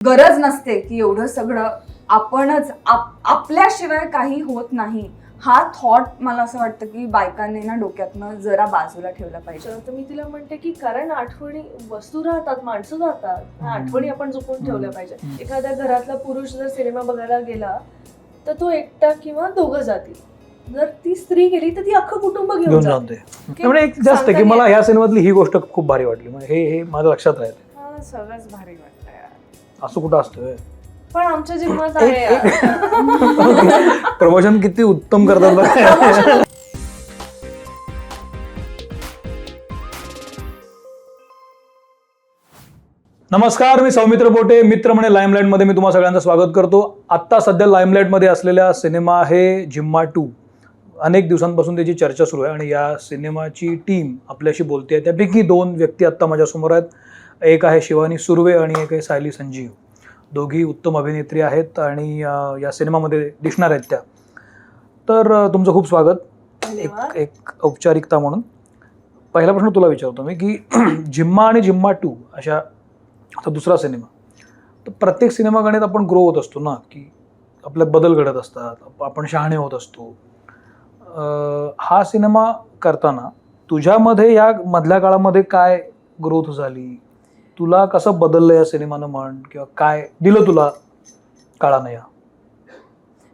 गरज नसते की एवढं सगळं आपणच आपल्याशिवाय काही होत नाही. हा थॉट मला असं वाटतं की बायकांनी ना डोक्यातनं जरा बाजूला ठेवला पाहिजे. तर मी तिला म्हणते की कारण आठवणी वस्तू राहतात, माणसं राहतात, आठवणी आपण जपून ठेवल्या पाहिजे. एखाद्या घरातला पुरुष जर सिनेमा बघायला गेला तर तो एकटा किंवा दोघं जातील. जर ती स्त्री गेली तर ती अख्खं कुटुंब घेऊन जाते. त्यामुळे एक जास्त की मला ह्या सिनेमातली ही गोष्ट खूप भारी वाटली. हे माझ्या लक्षात राहते. हा सगळंच भारी वाटतं यार. असं कुठं असतं पण आमच्या जिम्मात आहे यार. प्रमोशन किती उत्तम करतात बघा. नमस्कार, मी सौमित्र पोटे. मित्र म्हणे लाईमलाईट मध्ये मी तुम्हा सगळ्यांचं स्वागत करतो. आत्ता सध्या लाईमलाईट मध्ये असलेला सिनेमा आहे जिम्मा 2. अनेक दिवसांपासून त्याची चर्चा सुरू आहे आणि या सिनेमाची टीम आपल्याशी बोलते. त्यापैकी 2 व्यक्ती आत्ता माझ्यासमोर आहेत. एक आहे शिवानी सुर्वे आणि एक आहे सायली संजीव. दोघी उत्तम अभिनेत्री आहेत आणि या सिनेमामध्ये दिसणार आहेत त्या. तर तुमचं खूप स्वागत. एक औपचारिकता म्हणून पहिला प्रश्न तुला विचारतो मी की जिम्मा आणि जिम्मा 2 अशा आता दुसरा सिनेमा, तर प्रत्येक सिनेमा गणित आपण ग्रो होत असतो ना, की आपल्यात बदल घडत असतात, आपण शहाणे होत असतो. हा सिनेमा करताना तुझ्यामध्ये या मधल्या काळामध्ये काय ग्रोथ झाली, तुला कसं बदललं या सिनेमानं म्हण, किंवा काय दिलं तुला काळानं या?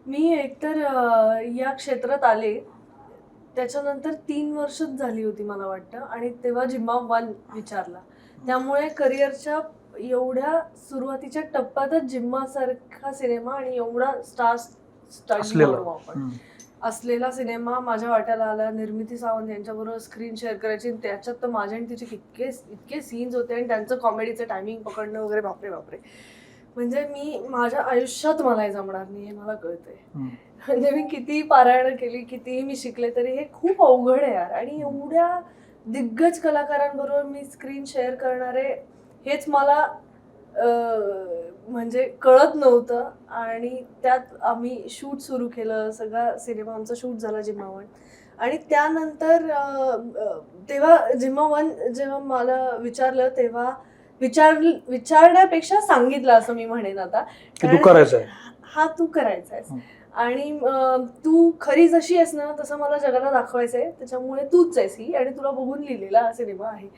मी एकतर या क्षेत्रात आले त्याच्यानंतर 3 वर्षच झाली होती मला वाटतं, आणि तेव्हा जिम्मा 1 विचारला. त्यामुळे करिअरच्या एवढ्या सुरुवातीच्या टप्प्यातच जिम्मा सारखा सिनेमा आणि एवढा स्टार आपण असलेला सिनेमा माझ्या वाट्याला आला. निर्मिती सावंत यांच्याबरोबर स्क्रीन शेअर करायची, त्याच्यात तर माझ्या आणि तिचे इतके सीन्स होते आणि त्यांचं कॉमेडीचं टायमिंग पकडणं वगैरे, बापरे बापरे. म्हणजे मी माझ्या आयुष्यात मला हे जमणार नाही हे मला कळतंय. म्हणजे मी कितीही पारायण केली, कितीही मी शिकले, तरी हे खूप अवघड आहे यार. आणि एवढ्या दिग्गज कलाकारांबरोबर मी स्क्रीन शेअर करणारे हेच मला म्हणजे कळत नव्हतं. आणि त्यात आम्ही शूट सुरू केलं. सगळा सिनेमा आमचा शूट झाला जिम्मा 1. आणि त्यानंतर तेव्हा जिम्मा 1 जेव्हा मला विचारलं तेव्हा विचारण्यापेक्षा सांगितलं असं मी म्हणेन आता, तू करायचं आहे, हा तू करायचा आहेस आणि तू खरी जशी आहेस ना तसं मला जगाला दाखवायचंय, त्याच्यामुळे तूच आहेस ही आणि तुला बघून लिहिलेला हा सिनेमा आहे.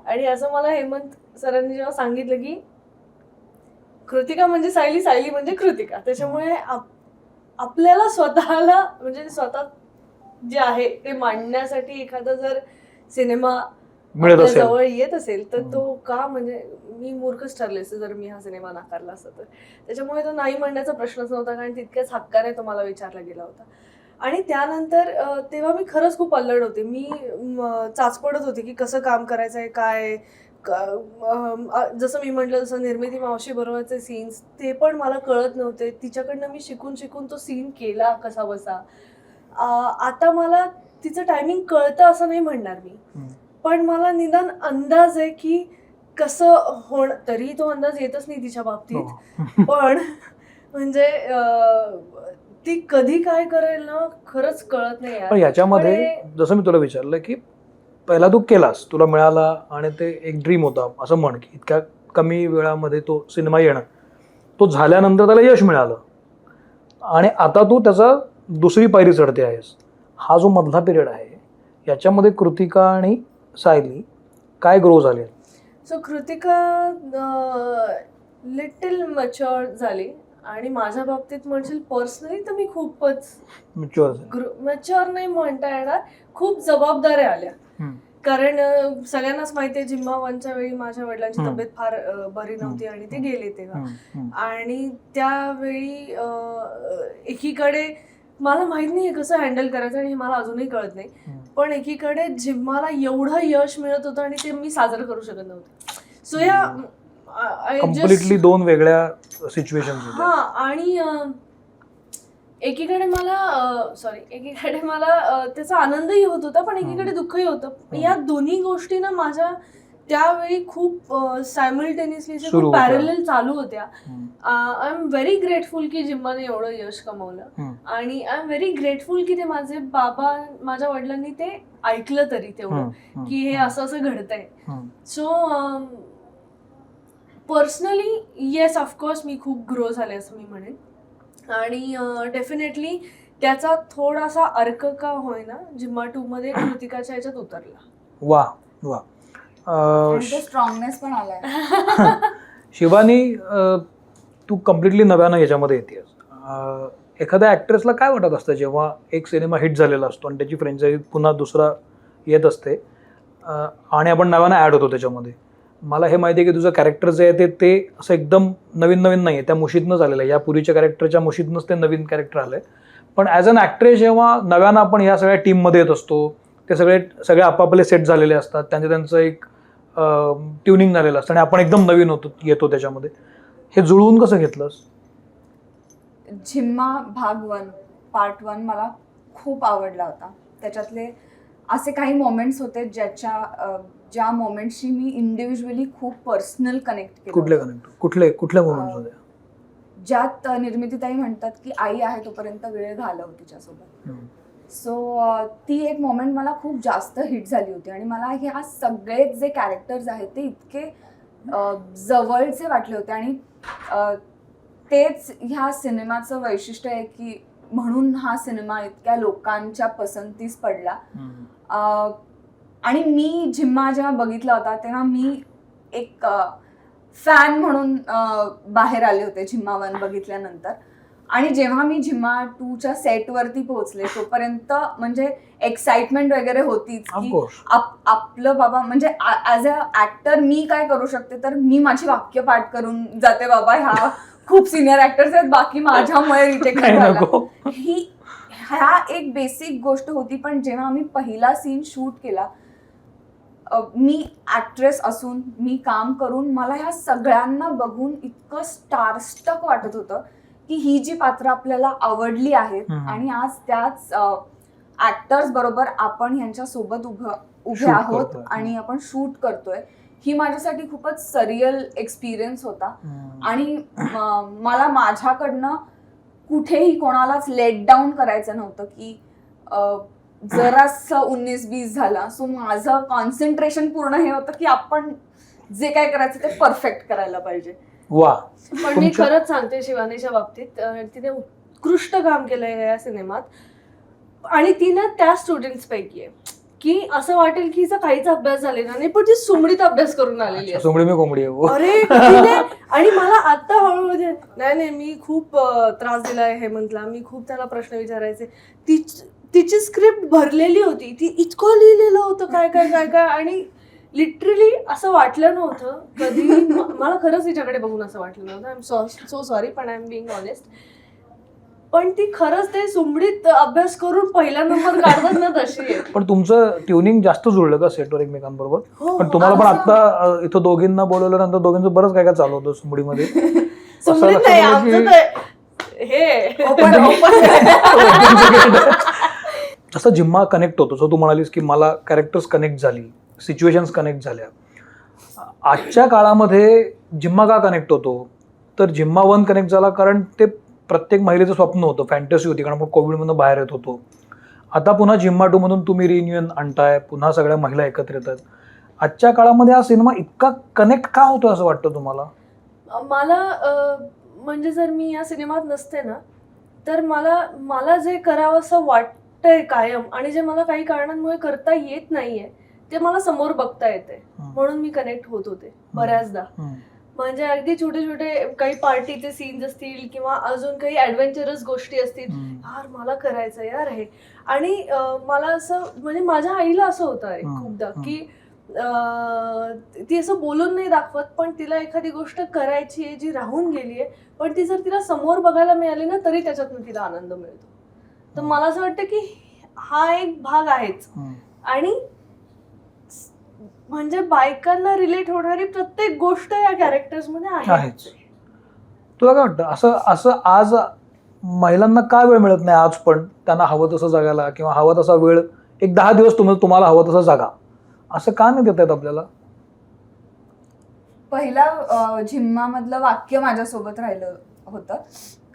आणि असं मला हेमंत सरांनी जेव्हा सांगितलं की कृतिका म्हणजे सायली, सायली म्हणजे कृतिका, त्याच्यामुळे आपल्याला स्वतःला म्हणजे स्वतः जे आहे ते मांडण्यासाठी एखादा जर सिनेमा जवळ येत असेल तर तो का, म्हणजे मी मूर्खच ठरले असते जर मी हा सिनेमा नाकारला असता तर. त्याच्यामुळे तो नाही म्हणण्याचा प्रश्नच नव्हता, कारण तितक्याच हक्काने तो मला विचारला गेला होता. आणि त्यानंतर तेव्हा मी खरंच खूप अल्लड होते. मी चाचपडत होते की कसं काम करायचं आहे, काय जसं मी म्हटलं तसं निर्मिती मावशी बरोबरचे सीन्स ते पण मला कळत नव्हते. तिच्याकडनं मी शिकून शिकून तो सीन केला कसा बसा. आता मला तिचं टायमिंग कळतं असं नाही म्हणणार मी, पण मला निदान अंदाज आहे की कसं होणं. तरी तो अंदाज येतच नाही तिच्या बाबतीत, पण म्हणजे ती कधी काय करेल ना खरंच कळत नाही यार. पण याच्यामध्ये जसं मी तुला विचारलं की पहिला तू केलास, तुला मिळाला आणि ते एक ड्रीम होता असं म्हण, की इतक्या कमी वेळामध्ये तो सिनेमा येणं, तो झाल्यानंतर त्याला यश मिळालं आणि आता तू त्याचा दुसरी पायरी चढते आहेस. हा जो मधला पिरियड आहे याच्यामध्ये कृतिका आणि सायली काय ग्रो झाले? सो कृतिका लिटिल मॅच्युअर झाली आणि माझ्या बाबतीत म्हणशील पर्सनली तर मी खूपच मॅच्युअर नाही म्हणता येणार, खूप जबाबदाऱ्या आल्या. कारण सगळ्यांनाच माहिती आहे जिम्मा 1च्या वेळी माझ्या वडिलांची तब्येत फार बरी नव्हती आणि ते गेले तेव्हा. आणि त्यावेळी एकीकडे मला माहित नाही कसं हँडल करायचं आणि हे मला अजूनही कळत नाही, पण एकीकडे जिम्माला एवढं यश मिळत होतं आणि ते मी साजरं करू शकत नव्हते. सो या कम्प्लिटली 2 वेगळ्या सिच्युएशन. हा, आणि एकीकडे मला त्याचा आनंदही होत होता, पण एकीकडे दुःखही होतं. या दोन्ही गोष्टी ना माझ्या त्यावेळी खूप सायमल्टेनियसली खूप पॅरलल चालू होत्या. आय एम व्हेरी ग्रेटफुल की जिम्माने एवढं यश कमवलं आणि आय एम व्हेरी ग्रेटफुल की ते माझे बाबा, माझ्या वडिलांनी ते ऐकलं तरी तेवढं की हे असं असं घडतंय. सो पर्सनली येस ऑफकोर्स मी खूप ग्रो झाले असं मी म्हणेन आणि डेफिनेटली त्याचा थोडासा अर्क का होईना जिम्मा 2 मध्ये कृतिकाच्या ह्याच्यात उतरला. वा वा. स्ट्रॉंगनेस पण आलाय. शिवानी, तू कम्प्लिटली नव्यानं याच्यामध्ये येतेस. एखाद्या ॲक्ट्रेसला काय वाटत असतं जेव्हा एक सिनेमा हिट झालेला असतो आणि त्याची फ्रँचायझी पुन्हा दुसरा येत असते आणि आपण नव्यानं ॲड होतो त्याच्यामध्ये. मला हे माहिती आहे की तुझं कॅरेक्टर जे आहे ते असं एकदम नवीन नवीन नाही आहे, त्या मुशीतनंच आलेलं आहे. या पूर्वीच्या कॅरेक्टरच्या मुशीतनंच ते नवीन कॅरेक्टर आलं आहे. पण ॲज अन ॲक्ट्रेस जेव्हा नव्यानं आपण ह्या सगळ्या टीममध्ये येत असतो, ते सगळे आपापले सेट झालेले असतात, त्यांचं एक ट्युनिंग झालेलं असतं आणि आपण एकदम नवीन येतो त्याच्यामध्ये. हे जुळवून कसं घेतलंस? झिम्मा भाग 1 पार्ट 1 मला खूप आवडला होता. त्याच्यातले असे काही मोमेंट्स होते ज्या मोमेंट्सशी मी इंडिव्हिज्युअली खूप पर्सनल कनेक्ट केलं. कुठल्या मोमेंट्स होते? ज्यात निर्मितीताई म्हणतात की आई आहे तोपर्यंत वेळ घालव तिच्यासोबत. सो ती एक मोमेंट मला खूप जास्त हिट झाली होती आणि मला ह्या सगळे जे कॅरेक्टर्स आहेत ते इतके जवळचे वाटले होते आणि तेच ह्या सिनेमाचं वैशिष्ट्य आहे की म्हणून हा सिनेमा इतक्या लोकांच्या पसंतीस पडला. आणि मी झिम्मा जेव्हा बघितला होता तेव्हा मी एक फॅन म्हणून बाहेर आले होते झिम्मा 1 बघितल्यानंतर. आणि जेव्हा मी झिम्मा 2च्या सेटवरती पोहोचले तोपर्यंत म्हणजे एक्साइटमेंट वगैरे होतीच की आपलं बाबा म्हणजे ॲज अ ऍक्टर मी काय करू शकते, तर मी माझी वाक्य पाठ करून जाते. बाबा ह्या खूप सिनियर ऍक्टर्स आहेत, बाकी माझ्यामुळे रिटेक ही ह्या एक बेसिक गोष्ट होती. पण जेव्हा आम्ही पहिला सीन शूट केला, मी ऍक्ट्रेस असून मी काम करून मला ह्या सगळ्यांना बघून इतकं स्टारस्टक वाटत होतं की ही जी पात्र आपल्याला आवडली आहेत आणि आज त्याच ऍक्टर्स बरोबर आपण ह्यांच्या सोबत उभे आहोत आणि आपण शूट करतोय, ही माझ्यासाठी खूपच सरियल एक्सपिरियन्स होता. आणि मला माझ्याकडनं कुठेही कोणालाच लेट डाऊन करायचं नव्हतं की जरासं 19-20 झाला. सो माझं कॉन्सन्ट्रेशन पूर्ण हे होतं की आपण जे काय करायचं ते परफेक्ट करायला पाहिजे. वा. पण मी खरंच सांगते शिवानीच्या बाबतीत तिने उत्कृष्ट काम केलंय या सिनेमात आणि ती ना त्या स्टुडंट्स पैकी आहे की असं वाटेल की हिचा काहीच अभ्यास झालेला नाही पण ती सुमडीत अभ्यास करून आलेली आहे. सुमडी मी कोंबडी आहे. अरे आणि मला आता हळूहळू नाही मी खूप त्रास दिलाय हेमंतला, मी खूप त्याला प्रश्न विचारायचे. तिची स्क्रिप्ट भरलेली होती, ती इतकं लिहिलेलं होतं काय काय काय काय आणि लिटरली असं वाटलं नव्हतं कधी. मला खरंच तिच्याकडे बघून असं वाटलं नव्हतं. आय एम सो सॉरी पण आय एम बिंग ऑनेस्ट. पण ती खरंच ते सुमडीत अभ्यास करून पहिला नंबर काढतात ना तशी आहे. पण तुमचं ट्युनिंग जास्त जुळलं का सेटवर एकमेकांबरोबर? पण तुम्हाला पण आता इथं दोघींना बोलवल्यानंतर दोघींचं बरंच काय काय चालू होतं सुमडीमध्ये. सुमडीत नाही आमचं हे जसं जिम्मा कनेक्ट होतो, जसं तू म्हणालीस की मला कॅरेक्टर्स कनेक्ट झाली, सिच्युएशन्स कनेक्ट झाल्या. आजच्या काळामध्ये जिम्मा का कनेक्ट होतो? तर जिम्मा 1 कनेक्ट झाला कारण ते प्रत्येक महिलेचं स्वप्न होतं, फॅन्टसी होती, कारण आपण कोविडमधून बाहेर येत होतो. आता पुन्हा जिम्मा 2 मधून तुम्ही रियुनियन आणताय, पुन्हा सगळ्या महिला एकत्र येतात. आजच्या काळामध्ये हा सिनेमा इतका कनेक्ट का होतो असं वाटतं तुम्हाला? मला म्हणजे जर मी या सिनेमात नसते ना तर मला जे करावं असं वाटतंय कायम आणि जे मला काही कारणांमुळे करता येत नाहीये ते मला समोर बघता येते, म्हणून मी कनेक्ट होत होते बऱ्याचदा. म्हणजे अगदी छोटे छोटे काही पार्टीचे सीन्स असतील किंवा अजून काही ऍडव्हेंचरस गोष्टी असतील, यार मला करायचं यार हे. आणि मला असं म्हणजे माझ्या आईला असं होतं खूपदा की ती असं बोलून नाही दाखवत पण तिला एखादी गोष्ट करायची आहे जी राहून गेली आहे, पण ती जर तिला समोर बघायला मिळाली ना तरी त्याच्यातून तिला आनंद मिळतो. तर मला असं वाटतं की हा एक भाग आहेच. आणि म्हणजे बायकांना रिलेट होणारी प्रत्येक गोष्ट या कॅरेक्टर्स मध्ये आहे. तुला काय वाटतं असं आज महिलांना का वेळ मिळत नाही? आज पण त्यांना हवं तसं जगायला किंवा हवा तसा वेळ एक 10 दिवस तुम्हाला हवं तसं जगा, असं का नाही देत आहेत आपल्याला? पहिला झिम्मा मधलं वाक्य माझ्यासोबत राहिलं होतं,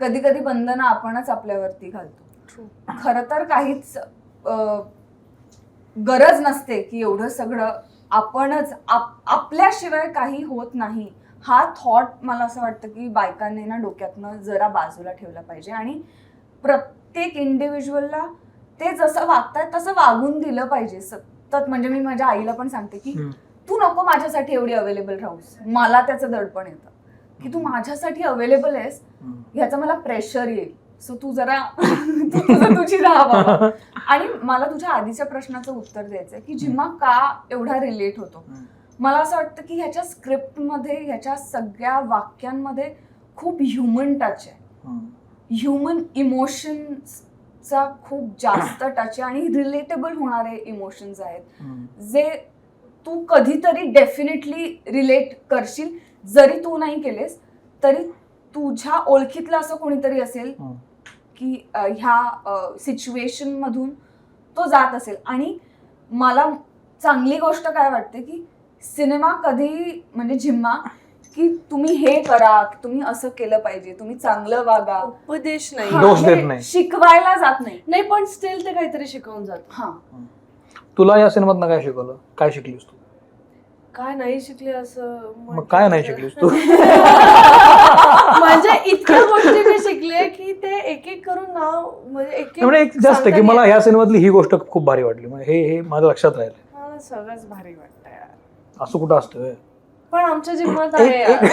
कधी कधी बंधनं आपणच आपल्यावरती घालतो. खरं तर काहीच गरज नसते की एवढं सगळं आपणच आपल्याशिवाय काही होत नाही हा थॉट मला असं वाटतं की बायकांनी ना डोक्यातनं जरा बाजूला ठेवला पाहिजे आणि प्रत्येक इंडिव्हिज्युअलला ते जसं वागतात तसं वागून दिलं पाहिजे सतत. म्हणजे मी माझ्या आईला पण सांगते की तू नको माझ्यासाठी एवढी अवेलेबल राहूस, मला त्याचं दडपण येतं की तू माझ्यासाठी अवेलेबल आहेस ह्याचं मला प्रेशर येईल, सो तू जरा तुझी राहा बाबा. आणि मला तुझ्या आधीच्या प्रश्नाचं उत्तर द्यायचंय की जिम्मा का एवढा रिलेट होतो. मला असं वाटतं की ह्याच्या स्क्रिप्टमध्ये ह्याच्या सगळ्या वाक्यांमध्ये खूप ह्युमन टच आहे, ह्युमन इमोशन्सचा खूप जास्त टच आहे आणि रिलेटेबल होणारे इमोशन्स आहेत जे तू कधीतरी डेफिनेटली रिलेट करशील. जरी तू नाही केलेस तरी तुझ्या ओळखीतलं असं कोणीतरी असेल की ह्या सिच्युएशन मधून तो जात असेल. आणि मला चांगली गोष्ट काय वाटते की सिनेमा कधी म्हणजे जिम्मा की तुम्ही हे करा, तुम्ही असं केलं पाहिजे, तुम्ही चांगलं वागा, उपदेश नाही, दोष देत नाही, शिकवायला जात नाही पण स्टिल ते काहीतरी शिकवून जात. हा, तुला या सिनेमात काय शिकवलं, काय शिकलीस तू? काय नाही शिकले असं मग काय नाही शिकलीस तू? म्हणजे इतक्या गोष्टी मी शिकले की ते एक एक करून नाव म्हणजे म्हणजे एक जास्त की मला ह्या सिनेमातली ही गोष्ट खूप भारी वाटली, म्हणजे हे माझ्या लक्षात राहिलं. मला सगळंच भारी वाटतं यार. असं कुठं असतं? पण आमच्या जिम्मात आहे यार.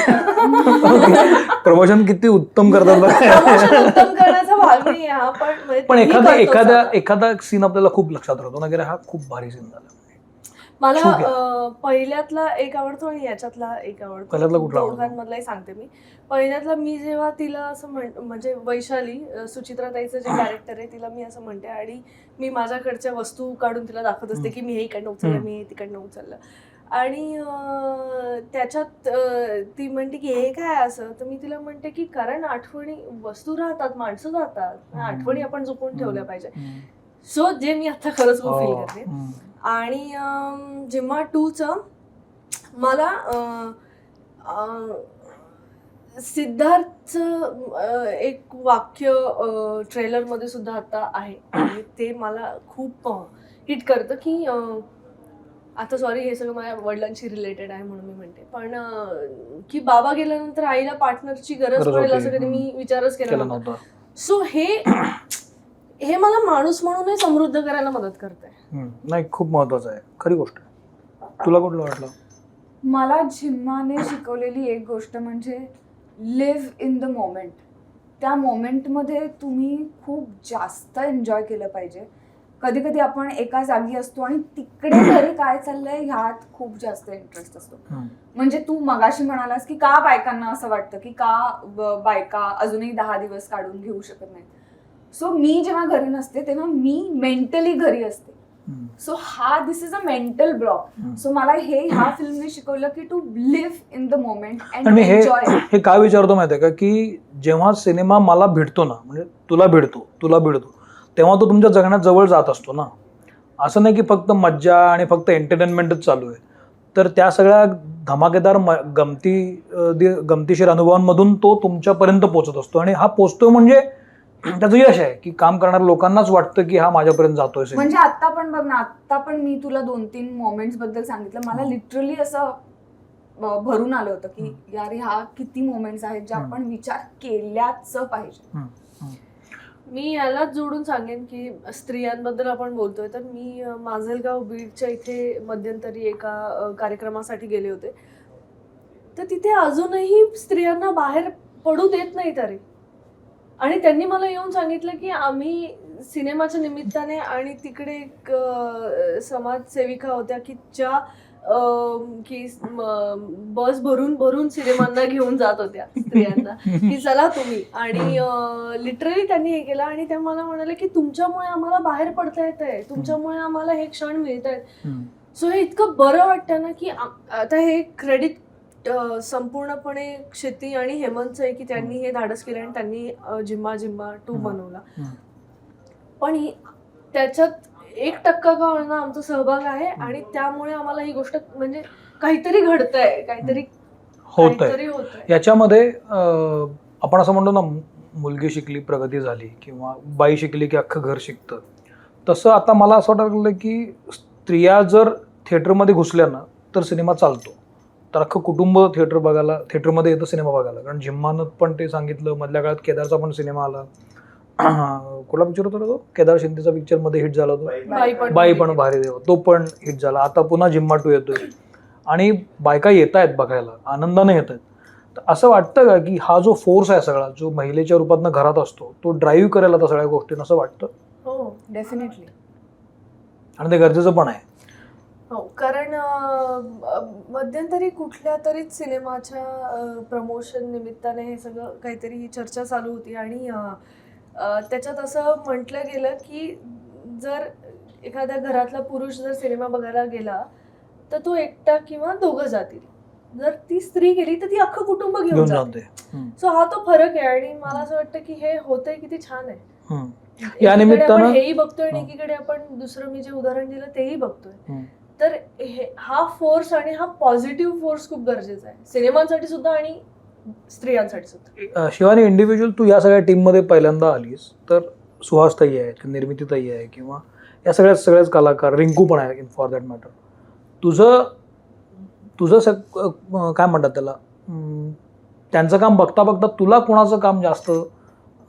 प्रमोशन किती उत्तम करतात बघ. प्रमोशन उत्तम करण्याचा भाग नाही हा, पण पण तेही करतोच आता. एखादा सीन आपल्याला खूप लक्षात राहतो ना की हा खूप भारी सीन झाला. मला पहिल्यातला एक आवडतो आणि याच्यातला एक आवडतो. पहिल्यातला कुठला आवडतो? दोघांमधलाही सांगते मी. पहिल्यातला मी जेव्हा तिला असं म्हणजे वैशाली सुचित्राताईचं जे कॅरेक्टर आहे तिला मी असं म्हणते आणि मी माझ्याकडच्या वस्तू काढून तिला दाखवत असते की मी हे इकडनं उचललं, मी हे तिकडनं उचललं. आणि त्याच्यात ती म्हणते की हे काय असं, तर मी तिला म्हणते की कारण आठवणी, वस्तू राहतात, माणसं जातात, आठवणी आपण जपून ठेवल्या पाहिजे. सो जे मी आता खरंच खूप फील करते. आणि जिम्मा 2चं मला सिद्धार्थचं एक वाक्य ट्रेलरमध्ये सुद्धा आता आहे आणि ते मला खूप हिट करतं की आता सॉरी हे सगळं माझ्या वडिलांशी रिलेटेड आहे म्हणून मी म्हणते, पण की बाबा गेल्यानंतर आईला पार्टनरची गरज पडेल असं कधी मी विचारच केला नव्हता. सो हे मला माणूस म्हणूनही समृद्ध करायला मदत करते. नाही, खूप महत्वाचं आहे, खरी गोष्ट आहे. तुला कुठलं वाटलं? मला जिम्माने शिकवलेली एक गोष्ट म्हणजे लिव्ह इन द मोमेंट. त्या मोमेंटमध्ये तुम्ही खूप जास्त एन्जॉय केलं पाहिजे. कधी कधी आपण एका जागी असतो आणि तिकडे घरी काय चाललंय ह्यात खूप जास्त इंटरेस्ट असतो. म्हणजे तू मगाशी म्हणालास की का बायकांना असं वाटतं की का बायका अजूनही 10 दिवस काढून घेऊ शकत नाहीत. सो मी जेव्हा घरी नसते तेव्हा मी मेंटली घरी असते. So this is a mental block. So मला ह्या फिल्मने शिकवलं की to live in the moment and enjoy. हे काय विचारतो माहितीये का की जेव्हा सिनेमा मला भेटतो ना, म्हणजे तुला भेटतो तेव्हा तो तुमच्या जगण्यात जवळ जात असतो ना. असं नाही की फक्त मज्जा आणि फक्त एंटरटेनमेंटच चालू आहे. तर त्या सगळ्या धमाकेदार गमतीशीर अनुभवांमधून तो तुमच्यापर्यंत पोहोचत असतो आणि हा पोचतो म्हणजे त्याचं यश आहे की काम करणाऱ्या लोकांनाच वाटतं की हा माझ्यापर्यंत जातोय. म्हणजे आता पण बघ ना, आता पण मी तुला 2-3 मोमेंट्स बद्दल सांगितलं, मला लिटरली असं भरून आलं होतं की यार ह्या किती मोमेंट्स आहेत ज्या आपण विचार केल्याच पाहिजे. मी यालाच जोडून सांगेन की स्त्रियांबद्दल आपण बोलतोय तर मी माजलगाव बीडच्या इथे मध्यंतरी एका कार्यक्रमासाठी गेले होते. तर तिथे अजूनही स्त्रियांना बाहेर पडू देत नाही तरी. आणि त्यांनी मला येऊन सांगितलं की आम्ही सिनेमाच्या निमित्ताने आणि तिकडे एक समाजसेविका होत्या की ज्या की बस भरून भरून सिनेमांना घेऊन जात होत्या स्त्रियांना की चला तुम्ही. आणि लिटरली त्यांनी हे केलं आणि त्या मला म्हणाले की तुमच्यामुळे आम्हाला बाहेर पडता येत आहे, तुमच्यामुळे आम्हाला हे क्षण मिळत आहेत. सो हे इतकं बरं वाटतं ना की आता हे क्रेडिट संपूर्णपणे क्षिती आणि हेमंतचं आहे की त्यांनी हे धाडस केलं आणि त्यांनी जिम्मा 2 बनवला. पण त्याच्यात 1% का होईना आमचा सहभाग आहे आणि त्यामुळे आम्हाला ही गोष्ट म्हणजे काहीतरी घडतंय, काहीतरी होतंय. याच्यामध्ये आपण असं म्हणतो ना, मुलगी शिकली प्रगती झाली किंवा बाई शिकली की अख्खं घर शिकतं. तसं आता मला असं वाटायला लागलं की स्त्रिया जर थिएटरमध्ये घुसल्या ना तर सिनेमा चालतो. तर अख्खं कुटुंब थिएटरमध्ये येतं सिनेमा बघायला. कारण जिम्मानं पण ते सांगितलं, मधल्या काळात केदारचा पण सिनेमा आला. कुठला पिक्चर होता तो? केदार शिंदेचा पिक्चर मध्ये हिट झाला तो, बाई पण भारी देव, तो पण हिट झाला. आता पुन्हा जिम्मा 2 येतोय आणि बायका येत आहेत बघायला, आनंदाने येत आहेत. तर असं वाटतं का की हा जो फोर्स आहे सगळा, जो महिलेच्या रूपातनं घरात असतो, तो ड्राईव्ह करेल आता सगळ्या गोष्टींना, असं वाटतं? हो डेफिनेटली. आणि ते गरजेचं पण आहे. हो, कारण मध्यंतरी कुठल्या तरी सिनेमाच्या प्रमोशन निमित्ताने हे सगळं काहीतरी चर्चा चालू होती आणि त्याच्यात असं म्हटलं गेलं की जर एखाद्या घरातला पुरुष जर सिनेमा बघायला गेला तर तो एकटा किंवा दोघं जातील, जर ती स्त्री गेली तर ती अख्खं कुटुंब घेऊन जाते. सो हा तो फरक आहे आणि मला असं वाटतं की हे होतंय किती छान आहे. या निमित्तानं हेही बघतोय आणि एकीकडे आपण दुसरं मी जे उदाहरण दिलं तेही बघतोय. तर हा फोर्स आणि हा पॉझिटिव्ह फोर्स खूप गरजेचा आहे सिनेमांसाठी सुद्धा आणि स्त्रियांसाठी सुद्धा. शिवानी, इंडिव्हिज्युअल तू या सगळ्या टीममध्ये पहिल्यांदा आलीस, तर सुहास ताई आहे, निर्मिती ताई आहे, किंवा या सगळ्याच कलाकार, रिंकू पण आहे फॉर दॅट मॅटर. तुझं काय म्हणतात त्याला, त्यांचं काम बघता बघता तुला कोणाचं काम जास्त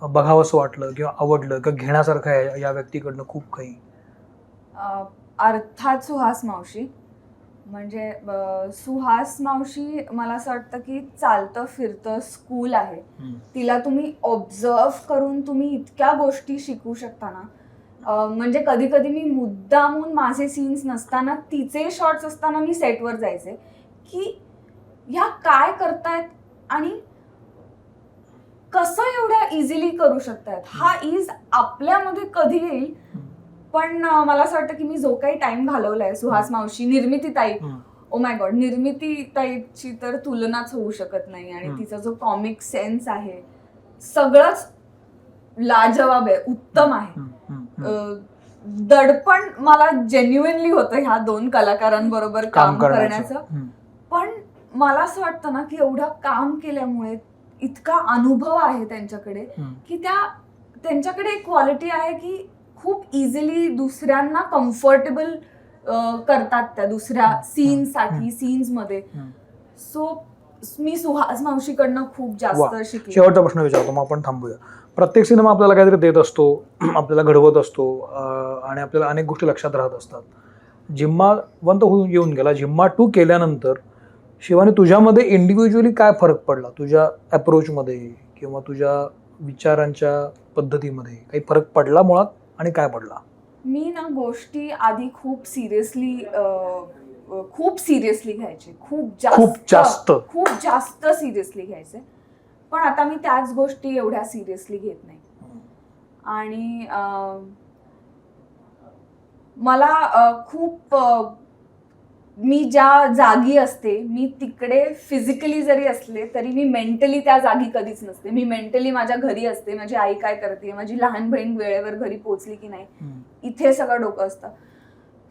बघावंसं वाटलं किंवा आवडलं किंवा घेण्यासारखं आहे या व्यक्तीकडनं खूप काही? अर्थात सुहास मावशी. म्हणजे सुहास मावशी मला असं वाटतं की चालतं फिरतं स्कूल आहे. तिला तुम्ही ऑब्झर्व करून तुम्ही इतक्या गोष्टी शिकू शकता ना. म्हणजे कधी कधी मी मुद्दामून माझे सीन्स नसताना तिचे शॉट्स असताना मी सेटवर जायचे की ह्या काय करतायत आणि कसं एवढ्या इझिली करू शकतायत. हा इज आपल्यामध्ये कधी येईल. पण मला असं वाटतं की मी जो काही टाइम घालवलाय सुहास मावशी, निर्मिती ताई, ओ माय गॉड, निर्मिती ताईची तर तुलनाच होऊ शकत नाही. आणि तिचा जो कॉमिक सेन्स आहे सगळंच लाजवाब आहे, उत्तम आहे. दडपण मला जेन्युइनली होतं ह्या 2 कलाकारांबरोबर काम करण्याचं. पण मला असं वाटतं ना की एवढं काम केल्यामुळे इतका अनुभव आहे त्यांच्याकडे की त्यांच्याकडे एक क्वालिटी आहे की खूप इझिली दुसऱ्यांना कम्फर्टेबल करतात त्या दुसऱ्या सीन्स मध्ये. सो मी सुहास मावशीकडनं खूप जास्त शिकले. शेवटचा प्रश्न विचारतो, मग आपण थांबूया. प्रत्येक सिनेमा आपल्याला काहीतरी देत असतो, आपल्याला घडवत असतो आणि आपल्याला अनेक गोष्टी लक्षात राहत असतात. जिम्मा 1 तर येऊन गेला, जिम्मा 2 केल्यानंतर शिवानी तुझ्यामध्ये इंडिव्हिज्युअली काय फरक पडला? तुझ्या अप्रोचमध्ये किंवा तुझ्या विचारांच्या पद्धतीमध्ये काही फरक पडला मुळात, आणि काय पडला? मी ना गोष्टी आधी खूप सिरियसली घ्यायचे, खूप जास्त सिरियसली घ्यायचे. पण आता मी त्याच गोष्टी एवढ्या सिरियसली घेत नाही. आणि मला खूप मी ज्या जागी असते, मी तिकडे फिजिकली जरी असले तरी मी मेंटली त्या जागी कधीच नसते. मी मेंटली माझ्या घरी असते, माझी आई काय करते, माझी लहान बहीण वेळेवर घरी पोहोचली की नाही, इथे सगळं डोकं असतं.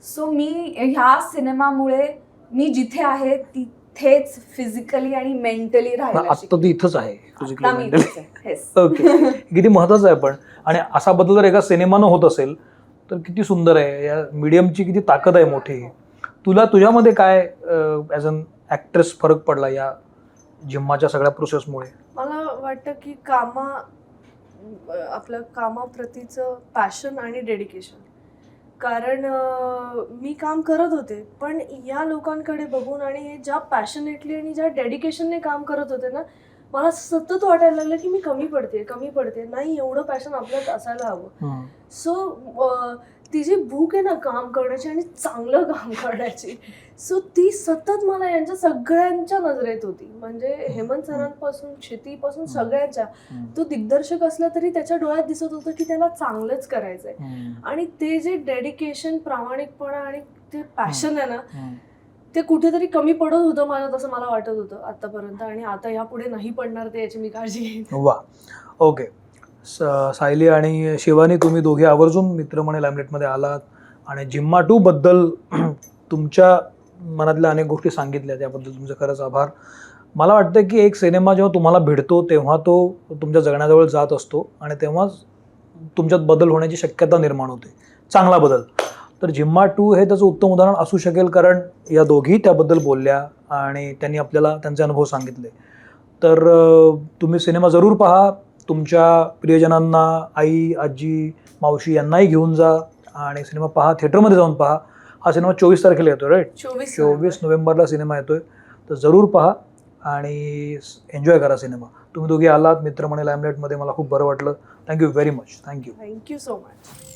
सो मी ह्या सिनेमामुळे मी जिथे आहे तिथेच फिजिकली आणि मेंटली राहायला आता ती इथंच आहे. ओके, किती महत्वाचं आहे. पण आणि असा बदल जर एका सिनेमानं होत असेल तर किती सुंदर आहे. या मीडियमची किती ताकद आहे मोठी. तुझ्यामध्ये काय ॲज अन ॲक्ट्रेस फरक पडला या जिम्माच्या सगळ्या प्रोसेसमुळे? मला वाटतं की आपलं कामाप्रतीचं पॅशन आणि डेडिकेशन. कारण मी काम करत होते, पण या लोकांकडे बघून आणि हे ज्या पॅशनेटली आणि ज्या डेडिकेशनने काम करत होते ना, मला सतत वाटायला लागलं की मी कमी पडते. नाही, एवढं पॅशन आपल्यात असायला हवं. सो ती जी भूक आहे ना काम करण्याची आणि चांगलं काम करण्याची, सो ती सतत मला यांच्या सगळ्यांच्या नजरेत होती. म्हणजे हेमंत सरांपासून, क्षितीपासून सगळ्यांच्या. तो दिग्दर्शक असला तरी त्याच्या डोळ्यात दिसत होतं की त्याला चांगलंच करायचंय. आणि ते जे डेडिकेशन, प्रामाणिकपणा आणि ते पॅशन आहे ना, ते कुठेतरी कमी पडत होतं माझ्यात, असं मला वाटत होतं आतापर्यंत. आणि आता यापुढे नाही पडणार ते, याची मी काळजी घेईन. वा, ओके. सायली आणि शिवानी, तुम्ही दोघे आवर्जून मित्रमंडळ लाईमलाईटमध्ये आलात आणि जिम्मा 2 बद्दल तुमच्या मनातल्या अनेक गोष्टी सांगितल्या, त्याबद्दल तुमचे खरंच आभार. मला वाटतं की एक सिनेमा जेव्हा तुम्हाला भिडतो तेव्हा तो तुमच्या जगण्याजवळ जात असतो आणि तेव्हाच तुमच्यात बदल होण्याची शक्यता निर्माण होते, चांगला बदल. तर झिम्मा 2 हे त्याचं उत्तम उदाहरण असू शकेल, कारण या दोघी त्याबद्दल बोलल्या आणि त्यांनी आपल्याला त्यांचे अनुभव सांगितले. तर तुम्ही सिनेमा जरूर पहा. तुमच्या प्रियजनांना, आई, आजी, मावशी यांनाही घेऊन जा आणि सिनेमा पहा. थिएटरमध्ये जाऊन पहा. हा सिनेमा 24 तारखेला येतो, राईट? 24 नोव्हेंबरला सिनेमा येतोय. तर जरूर पहा आणि एन्जॉय करा सिनेमा. तुम्ही दोघे आलात मित्रमणे लाईमलाईटमध्ये, मला खूप बरं वाटलं. Thank you very much. Thank you so much.